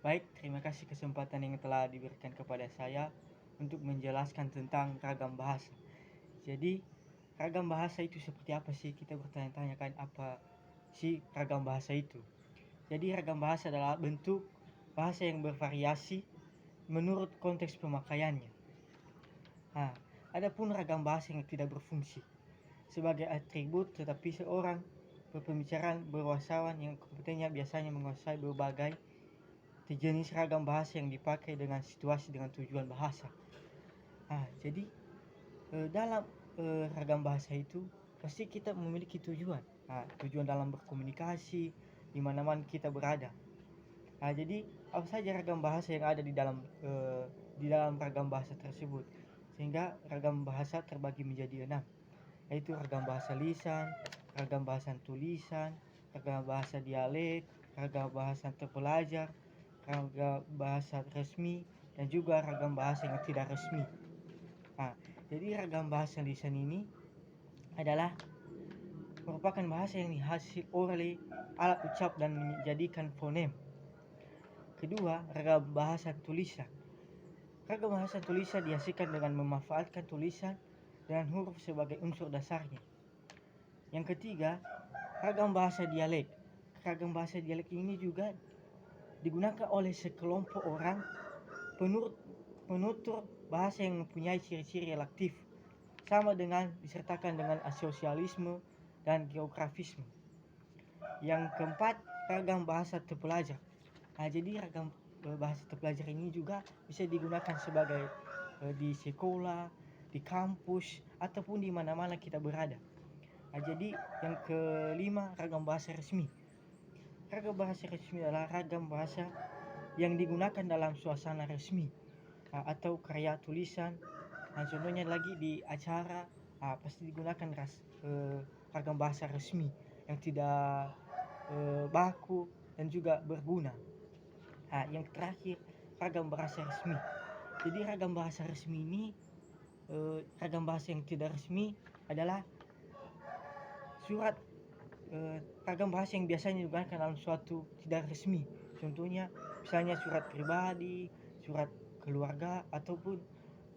Baik, terima kasih kesempatan yang telah diberikan kepada saya untuk menjelaskan tentang ragam bahasa. Jadi, ragam bahasa itu seperti apa sih? Kita bertanya-tanya kan apa sih ragam bahasa itu? Jadi, ragam bahasa adalah bentuk bahasa yang bervariasi menurut konteks pemakaiannya. Nah, adapun ragam bahasa yang tidak berfungsi sebagai atribut, tetapi seorang berpembicaraan berwawasan yang kompetennya biasanya menguasai berbagai jenis ragam bahasa yang dipakai dengan situasi dengan tujuan bahasa. Jadi dalam ragam bahasa itu pasti kita memiliki tujuan. Tujuan dalam berkomunikasi di mana-mana kita berada. Jadi apa saja ragam bahasa yang ada di dalam ragam bahasa tersebut, sehingga ragam bahasa terbagi menjadi 6, yaitu ragam bahasa lisan, ragam bahasa tulisan, ragam bahasa dialek, ragam bahasa terpelajar, ragam bahasa resmi, dan juga ragam bahasa yang tidak resmi. Jadi ragam bahasa lisan ini adalah merupakan bahasa yang dihasil oleh alat ucap dan menjadikan fonem. Kedua, ragam bahasa tulisan. Ragam bahasa tulisan dihasilkan dengan memanfaatkan tulisan dengan huruf sebagai unsur dasarnya. Yang ketiga, ragam bahasa dialek. Ragam bahasa dialek ini juga digunakan oleh sekelompok orang penutur bahasa yang mempunyai ciri-ciri relaktif, sama dengan disertakan dengan asosialisme dan geografisme. Yang keempat, ragam bahasa terpelajar. Jadi ragam bahasa terpelajar ini juga bisa digunakan sebagai di sekolah, di kampus, ataupun di mana-mana kita berada. Jadi yang kelima, ragam bahasa resmi. Ragam bahasa resmi adalah ragam bahasa yang digunakan dalam suasana resmi atau karya tulisan. Contohnya lagi di acara pasti digunakan ragam bahasa resmi yang tidak baku dan juga berguna. Yang terakhir, ragam bahasa resmi. Jadi ragam bahasa resmi ini, ragam bahasa yang tidak resmi adalah surat ragam bahasa yang biasanya digunakan dalam suatu tidak resmi. Contohnya misalnya surat pribadi, surat keluarga, ataupun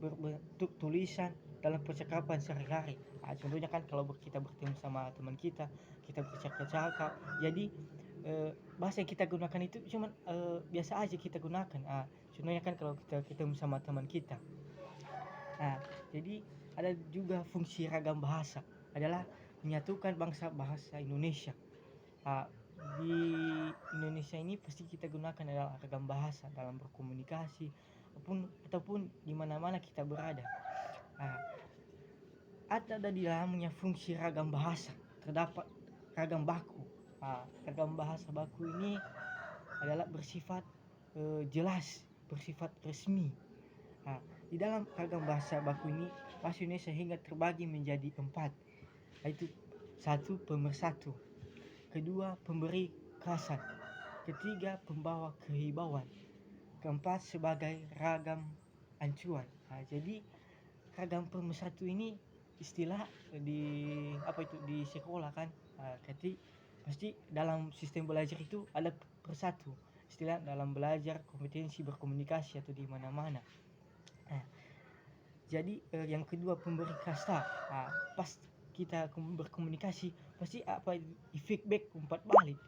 berbentuk tulisan dalam percakapan sehari-hari. Contohnya kan kalau kita bertemu sama teman kita bercakap-cakap. Jadi bahasa yang kita gunakan itu cuma biasa aja kita gunakan. Contohnya kan kalau kita ketemu sama teman kita. Jadi ada juga fungsi ragam bahasa adalah menyatukan bangsa bahasa Indonesia. Di Indonesia ini pasti kita gunakan adalah ragam bahasa dalam berkomunikasi ataupun di mana-mana kita berada. Ada di dalamnya fungsi ragam bahasa, terdapat ragam baku. Ragam bahasa baku ini adalah bersifat jelas, bersifat resmi. Di dalam ragam bahasa baku ini bahasa Indonesia hingga terbagi menjadi 4, yaitu 1, pemersatu, kedua, pemberi kesan, ketiga, pembawa kehibauan, keempat, sebagai ragam acuan. Jadi ragam pemersatu ini istilah di sekolah kan. Pasti dalam sistem belajar itu ada persatu, istilah dalam belajar kompetensi berkomunikasi atau di mana-mana. Jadi yang kedua, pemberi kasta. Pas kita berkomunikasi pasti feedback umpat balik.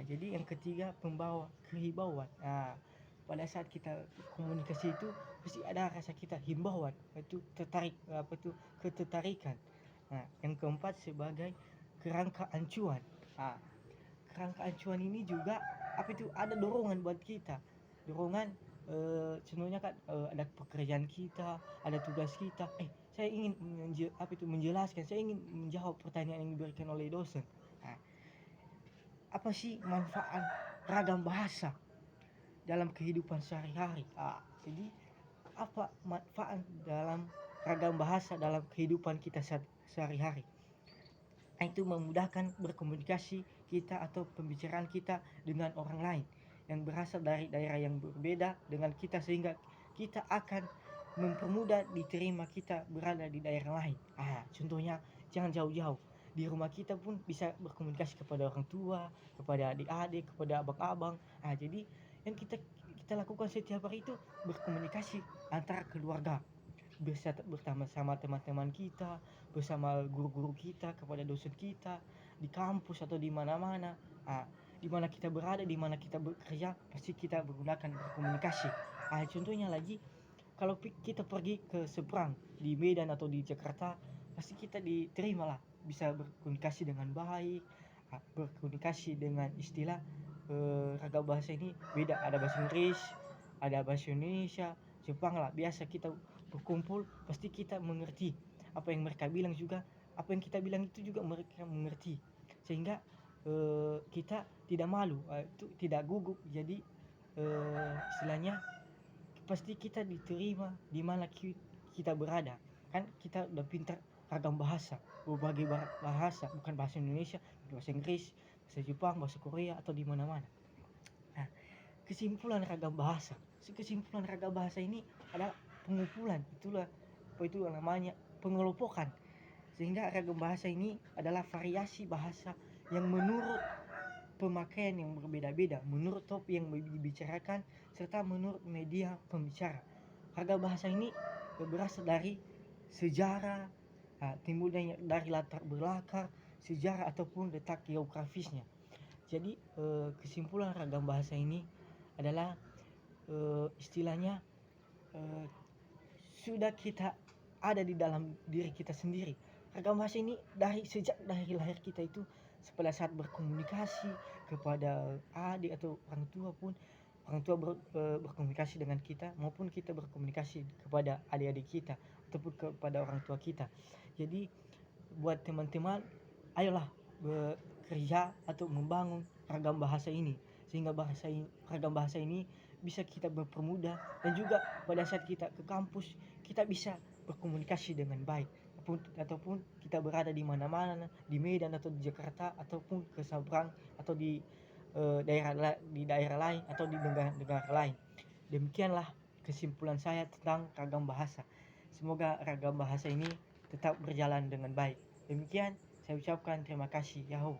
Jadi yang ketiga, pembawa kehibauan. Pada saat kita komunikasi itu pasti ada rasa kita himbauan, itu ketertarikan. Yang keempat, sebagai kerangka acuan. Kerangka acuan ini juga ada dorongan buat kita, dorongan contohnya kan ada pekerjaan kita, ada tugas kita, saya ingin menjelaskan, saya ingin menjawab pertanyaan yang diberikan oleh dosen. Apa sih manfaat ragam bahasa dalam kehidupan sehari-hari? Jadi apa manfaat dalam ragam bahasa dalam kehidupan kita sehari-hari? Itu memudahkan berkomunikasi kita atau pembicaraan kita dengan orang lain yang berasal dari daerah yang berbeda dengan kita, sehingga kita akan mempermudah diterima kita berada di daerah lain. Contohnya jangan jauh-jauh, di rumah kita pun bisa berkomunikasi kepada orang tua, kepada adik-adik, kepada abang-abang. Jadi yang kita kita lakukan setiap hari itu berkomunikasi antara keluarga, bersama teman-teman kita, bersama guru-guru kita, kepada dosen kita, di kampus atau di mana-mana. Di mana kita berada, di mana kita bekerja, pasti kita menggunakan berkomunikasi. Contohnya lagi, kalau kita pergi ke seberang di Medan atau di Jakarta, pasti kita diterima lah, bisa berkomunikasi dengan baik, berkomunikasi dengan istilah ragam bahasa ini beda, ada bahasa Inggris, ada bahasa Indonesia, Jepang lah. Biasa kita berkumpul pasti kita mengerti apa yang mereka bilang, juga apa yang kita bilang itu juga mereka mengerti, sehingga kita tidak malu, itu tidak gugup. Jadi istilahnya pasti kita diterima di mana kita berada. Kan kita udah pintar ragam bahasa, berbagai bahasa, bukan bahasa Indonesia, bahasa Inggris, bahasa Jepang, bahasa Korea, atau di mana-mana. Nah, kesimpulan ragam bahasa ini adalah pengumpulan, itulah apa itu namanya, pengelompokan, sehingga ragam bahasa ini adalah variasi bahasa yang menurut pemakaian yang berbeda-beda, menurut topik yang dibicarakan, serta menurut media pembicara. Ragam bahasa ini berasal dari sejarah, timbulnya dari latar belakang sejarah ataupun letak geografisnya. Jadi kesimpulan ragam bahasa ini adalah istilahnya sudah kita ada di dalam diri kita sendiri. Ragam bahasa ini sejak dari lahir kita itu, pada saat berkomunikasi kepada adik atau orang tua pun, orang tua berkomunikasi dengan kita, maupun kita berkomunikasi kepada adik-adik kita ataupun kepada orang tua kita. Jadi buat teman-teman, ayolah bekerja atau membangun ragam bahasa ini, sehingga ragam bahasa ini bisa kita berpermudah, dan juga pada saat kita ke kampus kita bisa berkomunikasi dengan baik, ataupun kita berada di mana-mana, di Medan atau di Jakarta, ataupun ke Sabrang atau di daerah lain atau di negara lain. Demikianlah kesimpulan saya tentang ragam bahasa. Semoga ragam bahasa ini tetap berjalan dengan baik. Demikian saya ucapkan terima kasih. Yahoo.